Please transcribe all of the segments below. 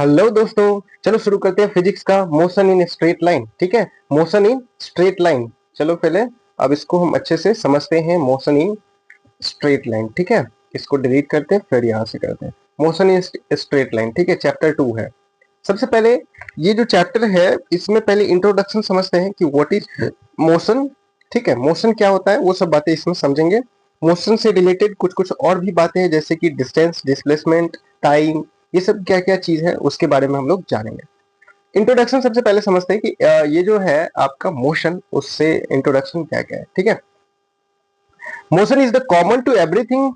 Hello दोस्तों, चलो शुरू करते हैं फिजिक्स का मोशन इन स्ट्रेट लाइन। ठीक है, मोशन इन स्ट्रेट लाइन। चलो पहले अब इसको हम अच्छे से समझते हैं। मोशन इन स्ट्रेट लाइन, ठीक है, इसको डिलीट करते हैं फिर यहाँ से करते हैं मोशन इन स्ट्रेट लाइन। ठीक है, चैप्टर 2 है। सबसे पहले ये जो चैप्टर है इसमें पहले इंट्रोडक्शन समझते हैं कि व्हाट इज मोशन। ठीक है, मोशन क्या होता है वो सब बातें इसमें समझेंगे। मोशन से रिलेटेड कुछ कुछ और भी बातें हैं जैसे कि डिस्टेंस, डिस्प्लेसमेंट, टाइम, ये सब क्या क्या चीज है उसके बारे में हम लोग जानेंगे। इंट्रोडक्शन सबसे पहले समझते हैं कि ये जो है आपका मोशन, उससे इंट्रोडक्शन क्या क्या है। ठीक है, motion is the common to everything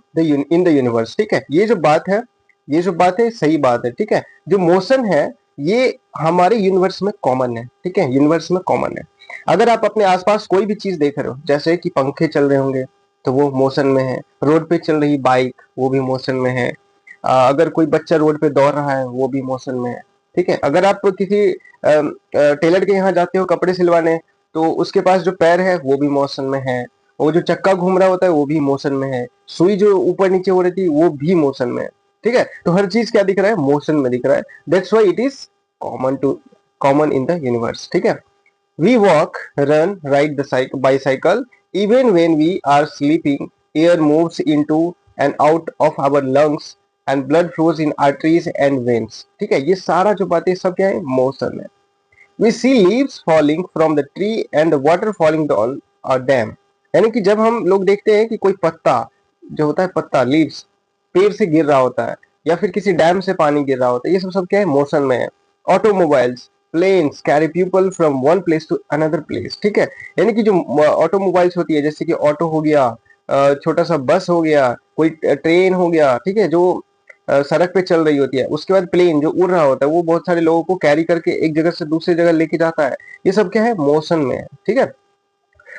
in the universe. ठीक है, ये जो बात है, ये जो बात है सही बात है। ठीक है, जो मोशन है ये हमारे यूनिवर्स में कॉमन है। ठीक है, यूनिवर्स में कॉमन है। अगर आप अपने आसपास कोई भी चीज देख रहे हो, जैसे कि पंखे चल रहे होंगे तो वो मोशन में है, रोड पे चल रही बाइक वो भी मोशन में है, अगर कोई बच्चा रोड पे दौड़ रहा है वो भी मोशन में है। ठीक है, अगर आप किसी टेलर के यहाँ जाते हो कपड़े सिलवाने तो उसके पास जो पैर है वो भी मोशन में है, वो जो चक्का घूम रहा होता है वो भी मोशन में है, सुई जो ऊपर नीचे हो रही थी वो भी मोशन में है। ठीक है, तो हर चीज क्या दिख रहा है, मोशन में दिख रहा है। That's why it is common in the universe. ठीक है, we walk, run, ride the bicycle, even when we are sleeping, air moves into and out of our lungs and blood flows in arteries and veins. ठीक है, ये सारा जो बातें सब क्या है, मोशन है। We see leaves falling from the tree and the water falling on a dam. यानी कि जब हम लोग देखते हैं कि कोई पत्ता जो होता है, पत्ता लीव्स पेड़ से गिर रहा होता है या फिर किसी डैम से पानी गिर रहा होता है, ये सब सब क्या है, मोशन में है। Automobiles, planes carry people from one place to another place. ठीक है, यानी कि जो ऑटोमोबाइल्स होती है जैसे कि ऑटो हो गया, छोटा सा बस हो गया, कोई ट्रेन हो गया, ठीक है, जो सड़क पे चल रही होती है। उसके बाद प्लेन जो उड़ रहा होता है वो बहुत सारे लोगों को कैरी करके एक जगह से दूसरी जगह लेके जाता है। ये सब क्या है, मोशन में है। ठीक है,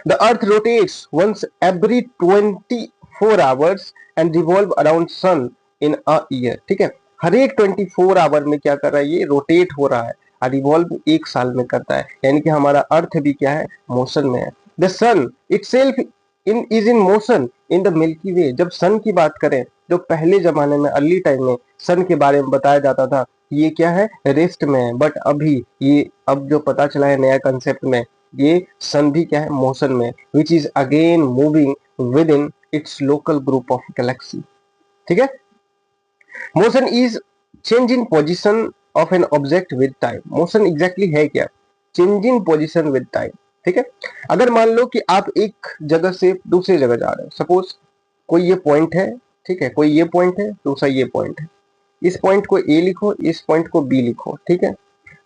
the earth rotates once every 24 hours and revolve around sun in a year. ठीक है, हर एक 24 आवर में क्या कर रहा है, ये रोटेट हो रहा है और रिवॉल्व एक साल में करता है। यानी कि हमारा अर्थ भी क्या है, मोशन में है। The sun itself is in motion in the Milky Way. जब सन की बात करें, जो पहले जमाने में अर्ली टाइम में सन के बारे में बताया जाता था, ये क्या है, रेस्ट में है। बट अभी ये अब जो पता चला है नया कंसेप्ट में, ये सन भी क्या है, मोशन में, which is again moving with in its local group of Galaxy. ठीक है, motion is change in position of an object with time. Motion exactly है क्या, change in position with time. ठीक है, अगर मान लो कि आप एक जगह से दूसरी जगह जा रहे हो, सपोज कोई ये पॉइंट है, ठीक है, कोई ये पॉइंट है, दूसरा ये पॉइंट है, इस पॉइंट को ए लिखो, इस पॉइंट को बी लिखो। ठीक है,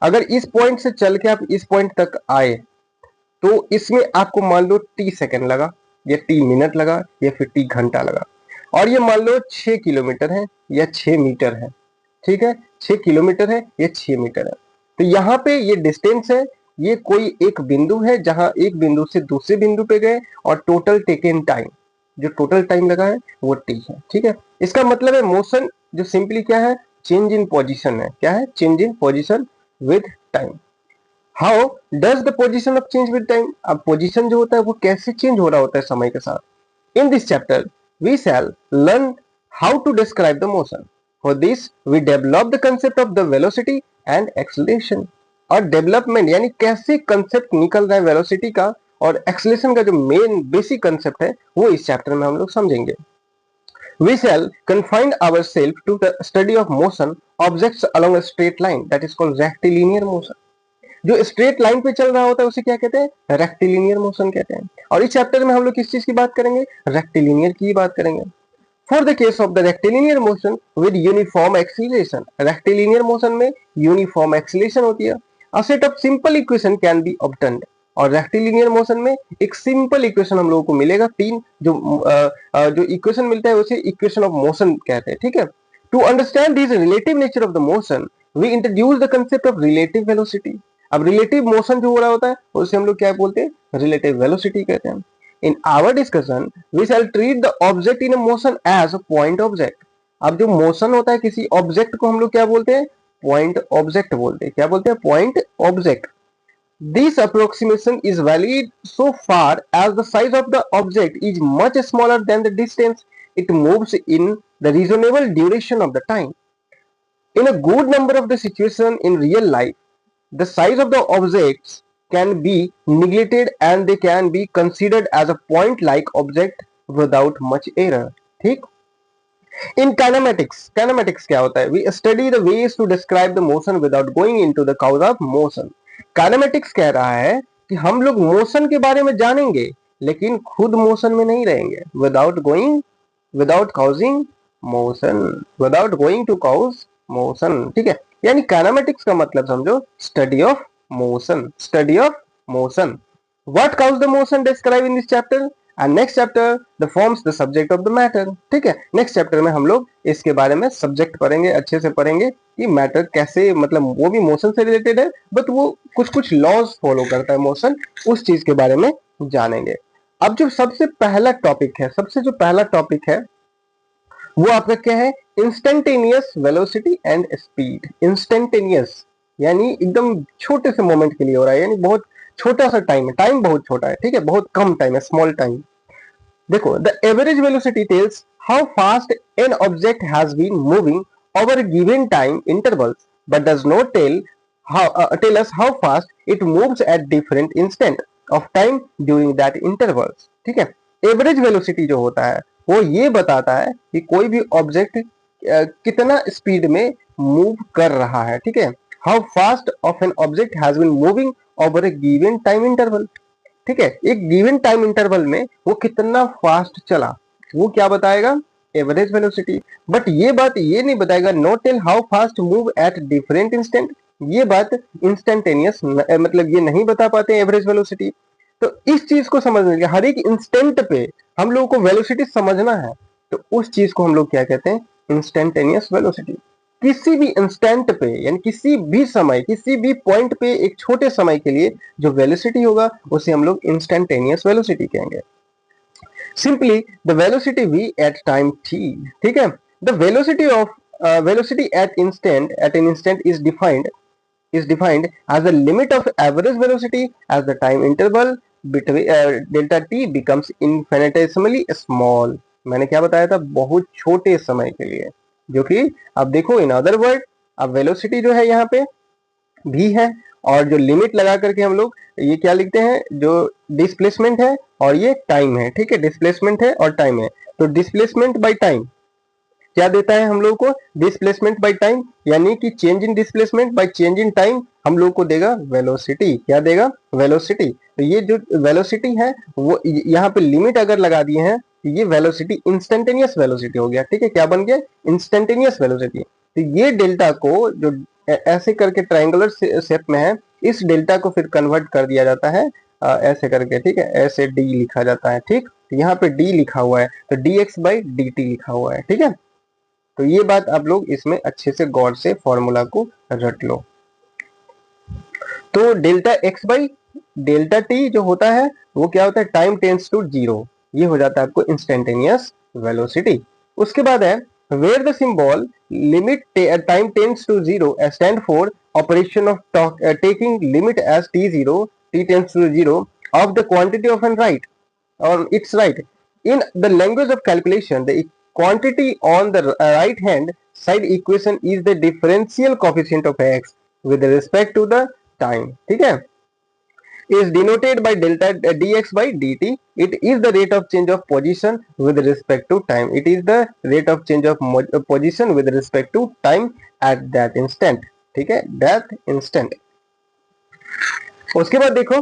अगर इस पॉइंट से चल के आप इस पॉइंट तक आए तो इसमें आपको मान लो टी सेकंड लगा या टी मिनट लगा या फिर टी घंटा लगा, और ये मान लो 6 किलोमीटर है या 6 मीटर है। ठीक है, 6 किलोमीटर है या 6 मीटर है। तो यहाँ पे ये डिस्टेंस है, ये कोई एक बिंदु है जहां एक बिंदु से दूसरे बिंदु पे गए, और टोटल टेकन टाइम, जो टोटल टाइम लगा है वो टी है। ठीक है, इसका मतलब है मोशन जो सिंपली क्या है, चेंज इन पोजिशन है। क्या है, change in position with time. How does the position of change with time. अब पोजिशन जो होता है वो कैसे चेंज हो रहा होता है समय के साथ। In this chapter we shall learn how to describe the motion. For this we develop the concept of the velocity and acceleration. और डेवलपमेंट यानी कैसे कंसेप्ट निकल रहा है वेलोसिटी का और एक्सेलरेशन का, जो मेन बेसिक कंसेप्ट है वो इस चैप्टर में हम लोग समझेंगे। We shall confine ourselves to the study of motion objects along a straight line, that is called rectilinear motion. जो स्ट्रेट लाइन पे चल रहा होता है उसे क्या कहते हैं, रेक्टिलिनियर मोशन कहते हैं। और इस चैप्टर में हम लोग किस चीज की बात करेंगे, रेक्टिलिनियर की बात करेंगे। For the case of the rectilinear motion with uniform acceleration, rectilinear motion में यूनिफॉर्म एक्सीलरेशन होती है। A set of simple equation can be obtained. और रेक्टिलिनियर मोशन में एक सिंपल इक्वेशन हम लोगों को मिलेगा, तीन जो इक्वेशन मिलता है उसे इक्वेशन ऑफ मोशन कहते हैं। ठीक है, to understand this relative nature of the motion we introduce the concept of relative velocity. अब रिलेटिव मोशन जो हो रहा होता है उसे हम लोग क्या बोलते हैं, रिलेटिव वेलोसिटी कहते हैं। In our discussion we shall treat the object in motion as a point object. अब जो मोशन होता है किसी ऑब्जेक्ट को हम लोग क्या बोलते हैं, पॉइंट ऑब्जेक्ट बोलते हैं। क्या बोलते हैं, point object. This approximation is valid so far as the size of the object is much smaller than the distance it moves in the reasonable duration of the time. In a good number of the situation in real life, the size of the objects can be neglected and they can be considered as a point like object without much error. ठीक. In kinematics क्या होता है? We study the ways to describe the motion without going into the cause of motion. Kinematics कह रहा है कि हम लोग मोशन के बारे में जानेंगे लेकिन खुद मोशन में नहीं रहेंगे. without causing motion, without going to cause motion. ठीक है, यानी kinematics का मतलब समझो study of motion. What cause the motion described in this chapter? And next chapter the forms the subject of the matter. ठीक है, नेक्स्ट चैप्टर में हम लोग इसके बारे में सब्जेक्ट पढ़ेंगे, अच्छे से पढ़ेंगे कि मैटर कैसे, मतलब वो भी मोशन से रिलेटेड है बट वो कुछ लॉज फॉलो करता है मोशन, उस चीज के बारे में जानेंगे. अब जो सबसे पहला टॉपिक है वो आपका क्या है? Instantaneous velocity and speed. Instantaneous यानी एकदम छोटे से मोमेंट के लिए हो रहा है, यानी बहुत छोटा सा टाइम है, टाइम बहुत छोटा है. ठीक है, बहुत कम टाइम है, स्मॉल टाइम. देखो, the average velocity tells how fast an object has been moving over a given time intervals but does not tell us how fast it moves at different instant of time during that intervals. ठीक है, average velocity जो होता है वो ये बताता है कि कोई भी ऑब्जेक्ट कितना स्पीड में मूव कर रहा है. ठीक है, how fast of an object has been moving over a given time interval. ठीक है, एक गिवन टाइम इंटरवल में वो कितना फास्ट चला, वो क्या बताएगा? Average velocity. बट ये बात ये नहीं बताएगा not tell how fast move at different instant. ये बात इंस्टेंटेनियस मतलब ये नहीं बता पाते एवरेज वेलोसिटी. तो इस चीज को समझने के हर एक इंस्टेंट पे हम लोगों को वेलोसिटी समझना है, तो उस चीज को हम लोग क्या कहते हैं? Instantaneous velocity. किसी भी इंस्टेंट पे यानी किसी भी समय, किसी भी पॉइंट पे एक छोटे समय के लिए जो वेलोसिटी होगा उसे हम लोग इंस्टेंटेनियस वेलोसिटी कहेंगे. Simply the velocity v at time t. ठीक है, the velocity at an instant is defined as the limit of average velocity as the time interval between delta t becomes infinitesimally small. मैंने क्या बताया था? बहुत छोटे समय के लिए, जो कि अब देखो इन अदर वर्ड अब वेलोसिटी जो है यहाँ पे v है और जो लिमिट लगा करके हम लोग ये क्या लिखते हैं? जो डिस्प्लेसमेंट है और ये टाइम है. ठीक है, डिस्प्लेसमेंट है और टाइम है, तो डिस्प्लेसमेंट बाय टाइम क्या देता है हम लोग को? डिस्प्लेसमेंट बाय टाइम, यानी कि change in displacement by change in time हम लोग को देगा वेलोसिटी. क्या देगा? वेलोसिटी. तो ये जो वेलोसिटी है वो यहाँ पे लिमिट अगर लगा दिए हैं तो ये वेलोसिटी इंस्टेंटेनियस वेलोसिटी हो गया. ठीक है, क्या बन गया? Instantaneous velocity. तो ये डेल्टा को जो ऐसे करके ट्रायंगुलर शेप में है, इस डेल्टा को फिर कन्वर्ट कर दिया जाता है ऐसे करके. ठीक है, ऐसे डी लिखा जाता है. ठीक, तो यहाँ पे डी लिखा हुआ है तो dx बाई dt लिखा हुआ है. ठीक है, तो ये बात आप लोग इसमें अच्छे से गौर से फॉर्मूला को रट लो. तो delta x by delta t जो होता है वो क्या होता है? Time tends to zero. ये हो जाता है आपको इंस्टेंटेनियस वेलोसिटी. उसके बाद है where the symbol limit time tends to zero stand for operation of taking limit as t tends to zero of the quantity of an right or its right. In the language of calculation, the quantity on the right hand side equation is the differential coefficient of x with respect to the time. ठीक है, is denoted by delta dx by dt. It is the rate of change of position with respect to time. It is the rate of change of position with respect to time at that instant. ठीक है, that instant. उसके बाद देखो,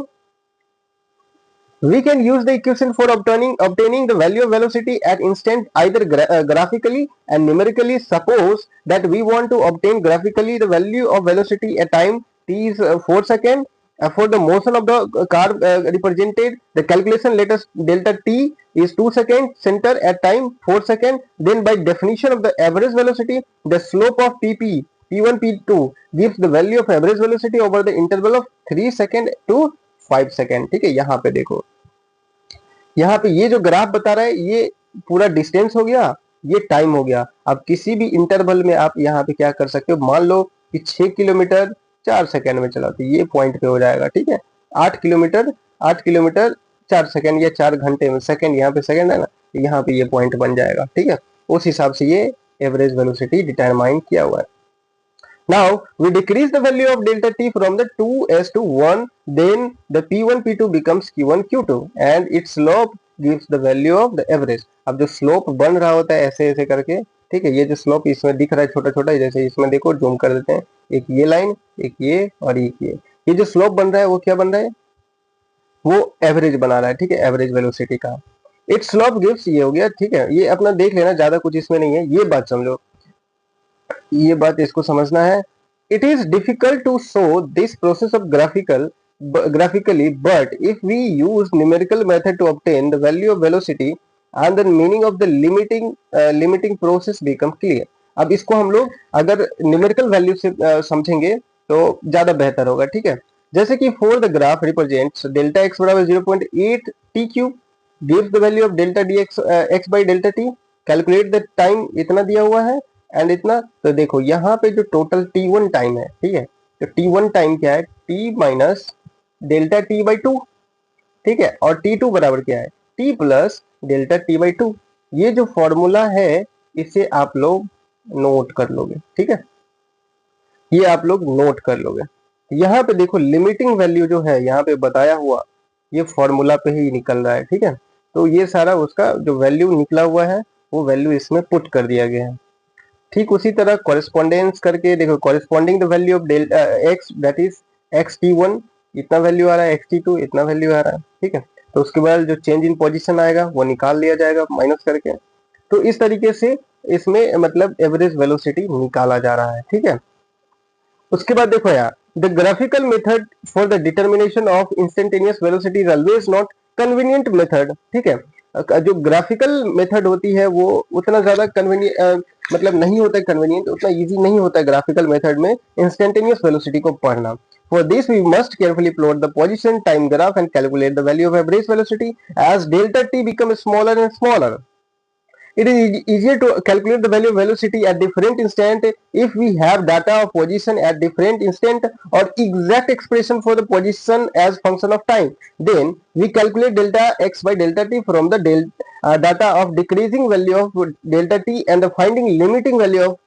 we can use the equation for obtaining the value of velocity at instant either graphically and numerically. Suppose that we want to obtain graphically the value of velocity at time t is 4 seconds. For the motion of the car represented, the calculation let us delta t is 2 seconds, center at time 4 seconds. Then by definition of the average velocity, the slope of pp p1 p2 gives the value of average velocity over the interval of 3 seconds to 5 second. ठीक है, यहाँ पे देखो, यहाँ पे ये जो graph बता रहा है ये पूरा डिस्टेंस हो गया, ये टाइम हो गया. अब किसी भी इंटरवल में आप यहाँ पे क्या कर सकते हो? मान लो कि 6 किलोमीटर 4 सेकेंड में चला तो ये पॉइंट पे हो जाएगा. ठीक है, 8 किलोमीटर 4 सेकेंड या 4 घंटे में, सेकेंड यहाँ पे सेकेंड है ना, तो यहाँ पे ये पॉइंट बन जाएगा. ठीक है, उस हिसाब से ये एवरेज वेलोसिटी डिटरमाइन किया हुआ है. Now we decrease the value of delta t from the 2s to 1, then the p1 p2 becomes q1 q2 and its slope gives the value of the average. अब जो slope बन रहा होता है ऐसे ऐसे करके, ठीक है, ये जो स्लोप इसमें दिख रहा है छोटा छोटा, जैसे इसमें देखो जूम कर देते हैं, एक ये लाइन, एक ये और एक ये जो स्लोप बन रहा है वो क्या बन रहा है, वो एवरेज बना रहा है, ठीक है, एवरेज वेलोसिटी का। इट स्लोप गिव्स, ये हो गया, ठीक है, ये अपना देख लेना, ज्यादा कुछ इसमें नहीं है, ये बात समझो, ये बात इसको समझना है। It is difficult to show this process of graphically, but if we use numerical method to obtain the value of velocity and the meaning of the limiting process become clear. अब इसको हम लोग अगर न्यूमेरिकल वैल्यू से समझेंगे तो ज्यादा बेहतर होगा, ठीक है। जैसे कि for the graph represents delta x बराबर 0.8 T cube gives the value of delta D x by delta T, calculate the time इतना दिया हुआ है एंड इतना, तो देखो यहाँ पे जो टोटल t1 टाइम है, ठीक है, तो t1 टाइम क्या है, t minus delta T by two, ठीक है, और t2 बराबर क्या है, t plus delta T by two. ये जो फॉर्मूला है इसे आप लोग नोट कर लोगे, ठीक है, ये आप लोग नोट कर लोगे। यहाँ पे देखो लिमिटिंग वैल्यू जो है यहाँ पे बताया हुआ, ये फॉर्मूला पे ही निकल रहा है, ठीक है, तो ये सारा उसका जो वैल्यू निकला हुआ है वो वैल्यू इसमें पुट कर दिया गया है। ठीक उसी तरह कॉरेस्पॉन्डेंस करके देखो, corresponding the value of delta x that is x T one इतना वैल्यू आ रहा है, एक्स टी टू इतना वैल्यू आ रहा है, ठीक है, तो उसके बाद जो चेंज इन पोजीशन आएगा वो निकाल लिया जाएगा माइनस करके। तो इस तरीके से इसमें मतलब एवरेज वेलोसिटी निकाला जा रहा है, ठीक है। उसके बाद देखो यार, the graphical method for the determination of instantaneous velocity is always not convenient method, ठीक है। जो ग्राफिकल मेथड होती है वो उतना ज्यादा कन्वीनियंट मतलब नहीं होता है, कन्वीनियंट उतना इजी नहीं होता है ग्राफिकल मेथड में इंस्टेंटेनियस वेलोसिटी को पढ़ना। For this, we must carefully plot the position time graph and calculate the value of average velocity as delta t becomes smaller and smaller. It is easier to calculate the value of velocity at different instant if we have data of position at different instant or exact expression for the position as function of time. Then we calculate delta x by delta t from the data of decreasing value of delta t and the finding limiting value of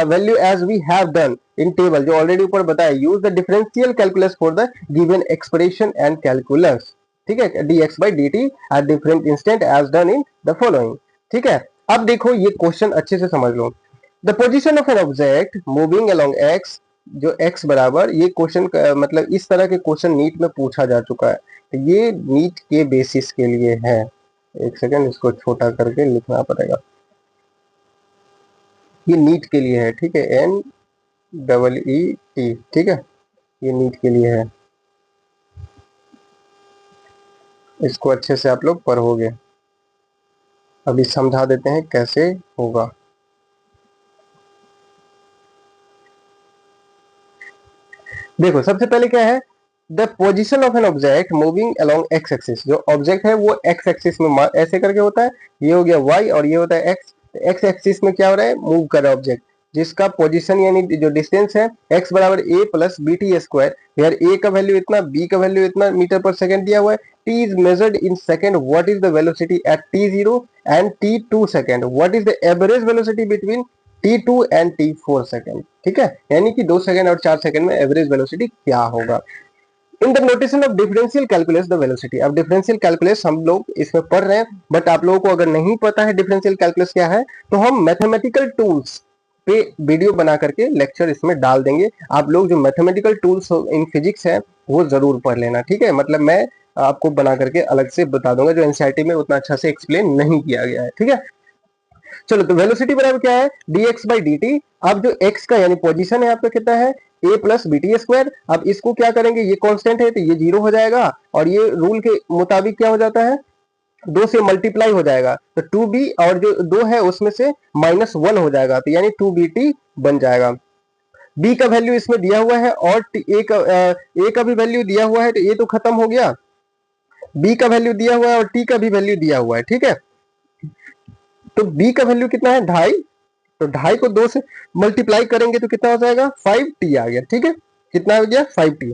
value as we have done in table जो already ऊपर बताया. Use the differential calculus for the given expression and calculus. ठीक है, dx by dt at different instant as done in the following. ठीक है, अब देखो ये क्वेश्चन अच्छे से समझ लो. The position of an object moving along x, जो एक्स बराबर, ये क्वेश्चन मतलब इस तरह के क्वेश्चन नीट में पूछा जा चुका है, तो ये नीट के बेसिस के लिए है. एक सेकंड, इसको छोटा करके लिखना पड़ेगा. ये नीट के लिए है, ठीक है, NEET, ठीक है, ये नीट के लिए है. इसको अच्छे से आप लोग पढ़ोगे. अभी समझा देते हैं कैसे होगा. देखो सबसे पहले क्या है, the position of an object moving along x axis. जो ऑब्जेक्ट है वो एक्स एक्सिस में ऐसे करके होता है, ये हो गया वाई और ये होता है एक्स. एक्स एक्सिस में क्या हो रहा है, मूव कर रहा है ऑब्जेक्ट, जिसका पोजीशन यानी जो डिस्टेंस है x बराबर a plus b t square. यार a का वैल्यू इतना, b का वैल्यू इतना मीटर पर सेकंड दिया हुआ है. t is measured in second. What is the velocity at t0 and t2 second. What is the average velocity between t2 and t4 second. ठीक है, यानी कि 2 सेकंड और 4 सेकंड में एवरेज वेलोसिटी क्या होगा. In the notation of differential calculus the velocity. अब differential calculus हम लोग इसमें पढ़ रहे हैं, बट आप लोगों को अगर नहीं पता है डिफरेंशियल कैलकुलस क्या है, तो हम मैथमेटिकल टूल्स पे वीडियो बना करके लेक्चर इसमें डाल देंगे. आप लोग जो मैथमेटिकल टूल्स इन फिजिक्स है वो जरूर पढ़ लेना, ठीक है. मतलब मैं आपको बना करके अलग से बता दूंगा, जो एनसीईआरटी में उतना अच्छा से एक्सप्लेन नहीं किया गया है, ठीक है. चलो, तो वेलोसिटी बराबर क्या है, dx by dt. अब जो x का यानी पोजीशन है आपका कितना है, a plus b t square. अब इसको क्या करेंगे, ये कांस्टेंट है तो ये 0 हो जाएगा, और ये रूल के मुताबिक क्या हो जाता है, 2 से मल्टीप्लाई हो जाएगा, तो 2b और जो 2 है उसमें से -1 हो जाएगा, तो यानी 2bt बन जाएगा. b का वैल्यू इसमें दिया हुआ है और a का भी वैल्यू दिया हुआ है, तो ये तो खत्म हो गया. b का वैल्यू दिया हुआ है और t का भी वैल्यू दिया हुआ है, ठीक है. तो b का वैल्यू कितना है, 2.5. तो 2.5 को 2 से मल्टीप्लाई करेंगे तो कितना हो जाएगा, 5t आ गया, ठीक है. कितना हो गया, 5t.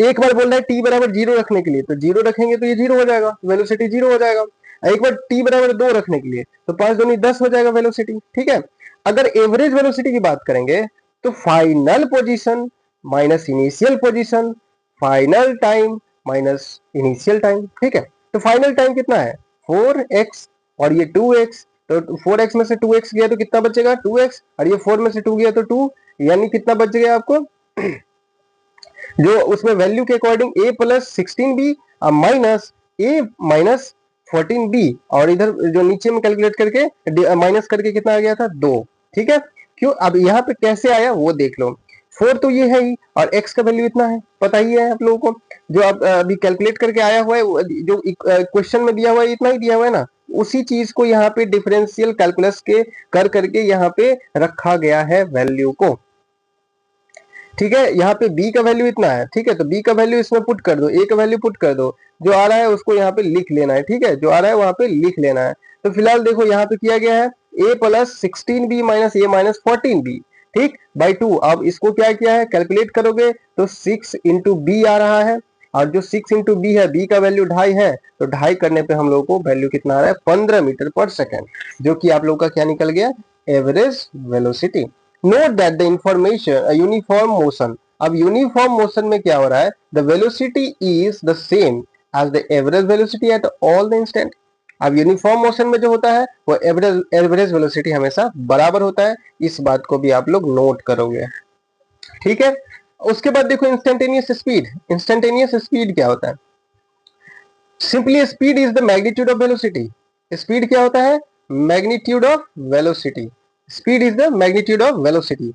एक बार बोल रहा है टी बराबर 0 रखने के लिए, तो 0 रखेंगे तो ये 0 हो जाएगा, वेलोसिटी 0 हो जाएगा. एक बार टी बराबर 2 रखने के लिए, तो 5 दूनी 10 हो जाएगा वेलोसिटी, ठीक है. अगर एवरेज वेलोसिटी की बात करेंगे तो final position minus initial position, final time minus initial time, ठीक है। तो फाइनल टाइम कितना है 4x और ये 2x, तो 4x में से 2x गया तो कितना बचेगा 2x, और ये 4 में से 2 गया तो 2, यानी कितना बच गया आपको जो उसमें वैल्यू के according a plus 16b minus a minus 14b, और इधर जो नीचे में कैलकुलेट करके माइनस करके कितना आ गया था 2, ठीक है। क्यों, अब यहाँ पे कैसे आया वो देख लो। 4 तो ये है ही, और x का वैल्यू इतना है, पता ही है आप लोगों को, जो अब अभी कैलकुलेट करके आया हुआ है, जो क्वेश्चन में दिया हुआ है इतना ही दिया हुआ है ना, उसी चीज को यहाँ पे डिफरेंशियल कैलकुलस के कर करके यहाँ पे रखा गया है वैल्यू को, ठीक है। यहाँ पे b का वैल्यू इतना है, ठीक है, तो b का वैल्यू इसमें पुट कर दो, a का वैल्यू पुट कर दो, जो आ रहा है उसको यहाँ पे लिख लेना है, ठीक है, जो आ रहा है वहां पे लिख लेना है। तो फिलहाल देखो यहाँ पे किया गया है a plus 16b minus a minus 14b, ठीक, बाई 2। अब इसको क्या किया है, कैलकुलेट करोगे तो 6 इंटू बी आ रहा है, और जो 6 इंटू बी है, बी का वैल्यू 2.5 है, तो 2.5 करने पे हम लोग को वैल्यू कितना आ रहा है 15 मीटर पर सेकेंड, जो कि आप लोग का क्या निकल गया average velocity. Note that the information uniform motion, अब यूनिफॉर्म मोशन में क्या हो रहा है, the velocity is the same as the average velocity at all the instant. अब यूनिफॉर्म मोशन में जो होता है वो एवरेज वेलोसिटी हमेशा बराबर होता है, इस बात को भी आप लोग नोट करोगे, ठीक है। उसके बाद देखो इंस्टेंटेनियस स्पीड, इंस्टेंटेनियस स्पीड क्या होता है, simply speed is the magnitude of velocity. Speed क्या होता है, magnitude of velocity, speed is the magnitude of velocity.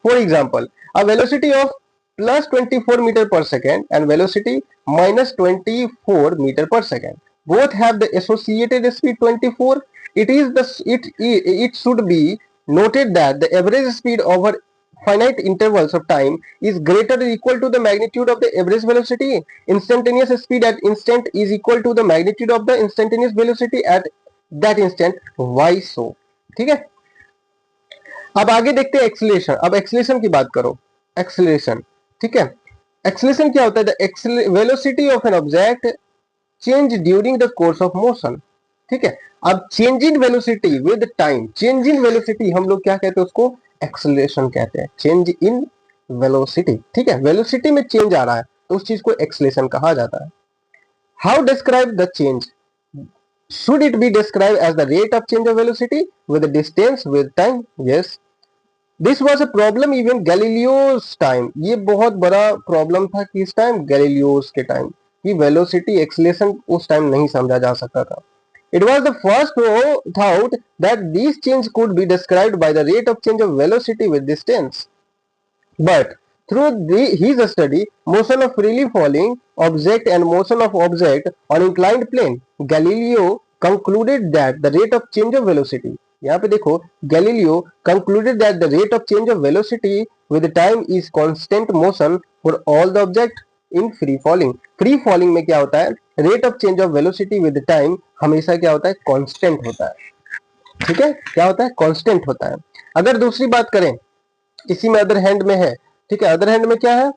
For example, a velocity of plus 24 meter per second and velocity minus 24 meter per second both have the associated speed 24. It should be noted that the average speed over finite intervals of time is greater or equal to the magnitude of the average velocity. Instantaneous speed at instant is equal to the magnitude of the instantaneous velocity at that instant. Why so? ठीक है। अब आगे देखते हैं acceleration. अब acceleration की बात करो, एक्सीलरेशन, ठीक है। एक्सीलरेशन क्या होता है, the velocity of an object change during the course of motion, ठीक है। अब change in velocity with time, change in velocity हम लोग क्या कहते हैं उसको एक्सीलरेशन कहते हैं, चेंज इन वेलोसिटी, ठीक है। वेलोसिटी में चेंज आ रहा है तो उस चीज को एक्सीलरेशन कहा जाता है। How describe the change, should it be described as the rate of change of velocity with the distance with time? Yes, this was a problem even Galileo's time, ये बहुत बड़ा प्रॉब्लम था किस टाइम, गैलीलियोस के time, कि velocity acceleration उस time नहीं समझा जा सकता था। It was the first thought that this change could be described by the rate of change of velocity with distance, but through his study motion of freely falling object and motion of object on inclined plane, Galileo concluded that the rate of change of velocity, यहाँ पे देखो Galileo concluded that the rate of change of velocity with time is constant motion for all the object in free falling. free falling में क्या होता है, rate of change of velocity with time हमेशा क्या होता है constant होता है, ठीक है, क्या होता है constant होता है। अगर दूसरी बात करें, इसी में अदर हैंड में है, ठीक है, अदर हैंड में क्या है,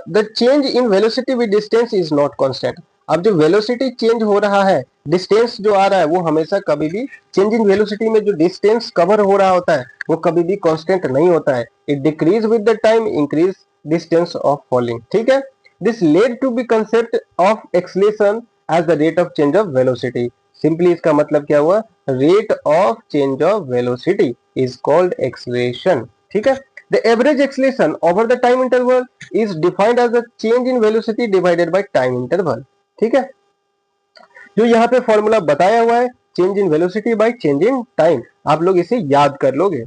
the change in velocity with distance is not constant. अब जो वेलोसिटी चेंज हो रहा है, डिस्टेंस जो आ रहा है वो हमेशा कभी भी, चेंज इन वेलोसिटी में जो डिस्टेंस कवर हो रहा होता है वो कभी भी कांस्टेंट नहीं होता है, it decrease with the time increase distance of falling, ठीक है। This led to be concept of acceleration as the rate of change of velocity. Simply इसका मतलब क्या हुआ, rate of change of velocity is called acceleration, ठीक है। The average acceleration over the time interval is defined as the change in velocity divided by time interval, ठीक है। जो यहाँ पे फॉर्मूला बताया हुआ है change in velocity by change in time, आप लोग इसे याद कर लोगे,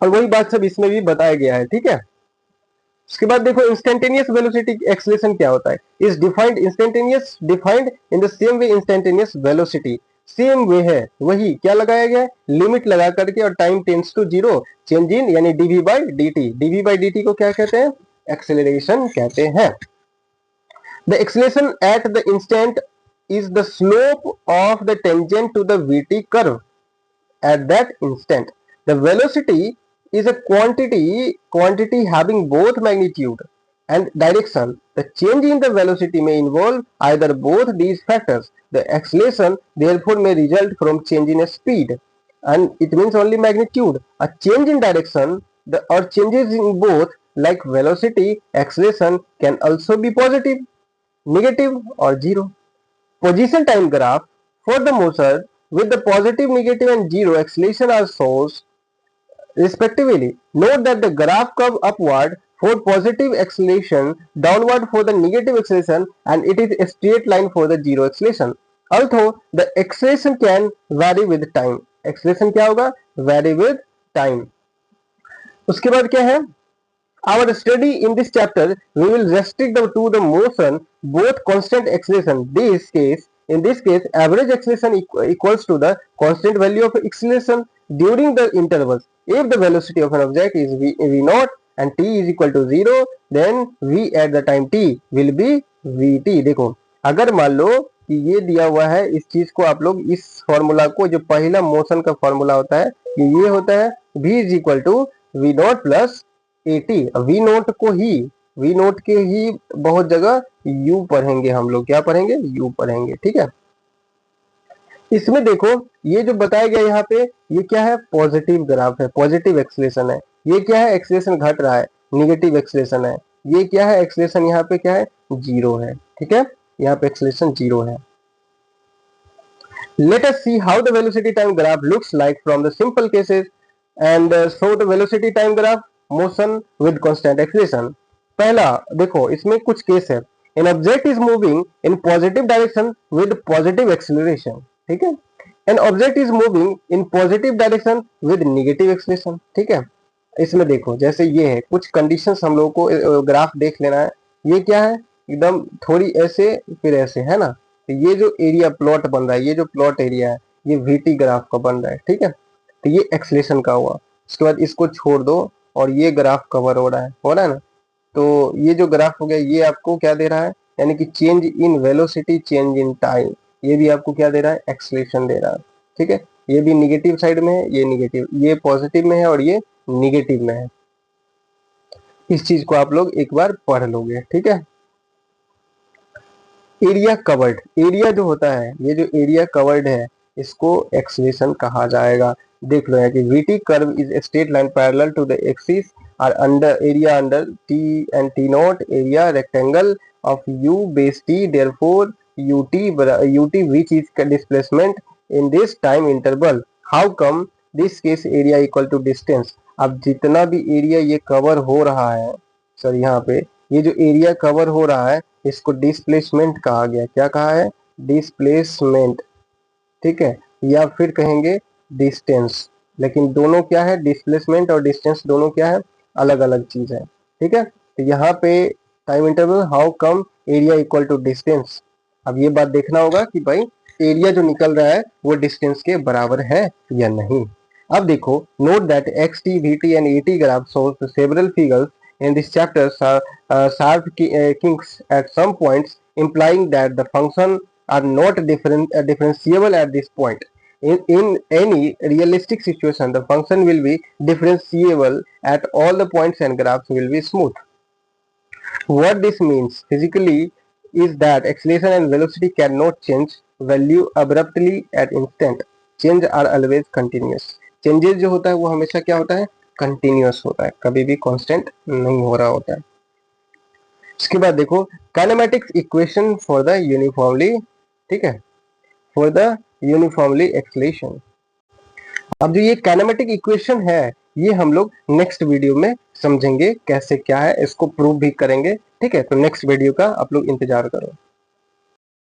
और वही बात सब इसमें भी बताया गया है, ठीक है। उसके बाद देखो इंस्टेंटेनियस वेलोसिटी एक्सीलरेशन क्या होता है, is defined, instantaneous defined in the same way instantaneous velocity, same way है, वही क्या लगाया गया, लिमिट लगा करके, और time tends to zero, change in यानी dv by dt, dv by dt को क्या कहते हैं, एक्सेलरेशन कहते हैं। The acceleration at the instant is the slope of the tangent to the vt curve at that instant. The velocity is a quantity having both magnitude and direction. The change in the velocity may involve either both these factors. The acceleration therefore may result from change in speed, and it means only magnitude. A change in direction or changes in both like velocity, acceleration can also be positive, negative or zero. Position time graph for the motion with the positive, negative and zero acceleration are shown respectively. Note that the graph curve upward for positive acceleration, downward for the negative acceleration, and it is a straight line for the zero acceleration. Although the acceleration can vary with time. Acceleration क्या होगा? Vary with time. उसके बाद क्या है? Our study in this chapter, we will restrict to the motion both constant acceleration. In this case, average acceleration equals to the constant value of acceleration during the intervals. If the velocity of an object is v naught and t is equal to 0, then v at the time t will be vt. देखो, अगर मान लो कि ये दिया हुआ है, इस चीज को आप लोग इस फॉर्मूला को, जो पहला मोशन का फॉर्मूला होता है, ये होता है v is equal to v nought plus a t. V nought को ही, वी नोट के ही बहुत जगह यू पढ़ेंगे हम लोग। क्या पढ़ेंगे? यू पढ़ेंगे। ठीक है, इसमें देखो ये जो बताया गया यहाँ पे, ये क्या है? पॉजिटिव ग्राफ है, पॉजिटिव एक्सलेशन है। ये क्या है? एक्सलेशन घट रहा है, निगेटिव एक्सलेशन है। ये क्या है? एक्सलेशन यहाँ पे क्या है? जीरो है। ठीक है, यहाँ पे एक्सलेशन जीरो है। Let us see how the velocity time graph looks like from the simple cases and show the velocity time graph motion with constant acceleration. पहला देखो, इसमें कुछ केस है। An object is moving in positive direction with positive acceleration. ठीक है, An object is moving in positive direction with negative acceleration. ठीक है, इसमें देखो जैसे ये है, कुछ कंडीशंस हम लोगों को ग्राफ देख लेना है। ये क्या है? एकदम थोड़ी ऐसे फिर ऐसे, है ना। तो ये जो एरिया प्लॉट बन रहा है, ये जो प्लॉट एरिया है, ये वीटी ग्राफ का बन रहा है। ठीक है, तो ये एक्सलेशन का हुआ। उसके बाद इसको छोड़ दो और ये ग्राफ कवर हो रहा है ना। तो ये जो ग्राफ हो गया, ये आपको क्या दे रहा है? यानी कि change in velocity, change in time. ये भी आपको क्या दे रहा है? एक्सलेशन दे रहा है। ठीक है, ये भी निगेटिव साइड में है, ये निगेटिव, ये पॉजिटिव में है और ये निगेटिव में है। इस चीज को आप लोग एक बार पढ़ लोगे। ठीक है, एरिया कवर्ड, एरिया जो होता है, ये जो एरिया कवर्ड है, इसको एक्सलेशन कहा जाएगा। देख लो यहाँ कि vt curve is a straight line parallel to the axis और under area under t and t not area rectangle of u base t, therefore ut which is displacement in this time interval. How come this case area equal to distance. अब जितना भी area ये cover हो रहा है, sir यहाँ पे ये जो एरिया कवर हो रहा है, इसको डिस्प्लेसमेंट कहा गया। क्या कहा है? डिस्प्लेसमेंट। ठीक है, या फिर कहेंगे डिस्टेंस, लेकिन दोनों क्या है? डिस्प्लेसमेंट और डिस्टेंस दोनों क्या है? अलग अलग चीज है। ठीक है, तो यहाँ पे time interval how come area equal to distance. अब ये बात देखना होगा कि भाई एरिया जो निकल रहा है वो डिस्टेंस के बराबर है या नहीं। अब देखो, note that x T, we T and A T graph shows several figures in this chapter sharp kinks at some points, implying that the function are not differentiable at this point. In any realistic situation, the function will be differentiable at all the points and graphs will be smooth. What this means physically is that acceleration and velocity cannot change value abruptly at instant. Change are always continuous. Changes जो होता है वो हमेशा क्या होता है? Continuous होता है, कभी भी कांस्टेंट नहीं हो रहा होता है। इसके बाद देखो kinematics equation for the uniformly, ठीक है, फॉर द यूनिफॉर्मली एक्सलेशन। अब जो ये काइनेमेटिक इक्वेशन है, ये हम लोग नेक्स्ट वीडियो में समझेंगे कैसे क्या है, इसको प्रूव भी करेंगे। ठीक है, तो नेक्स्ट वीडियो का आप लोग इंतजार करो।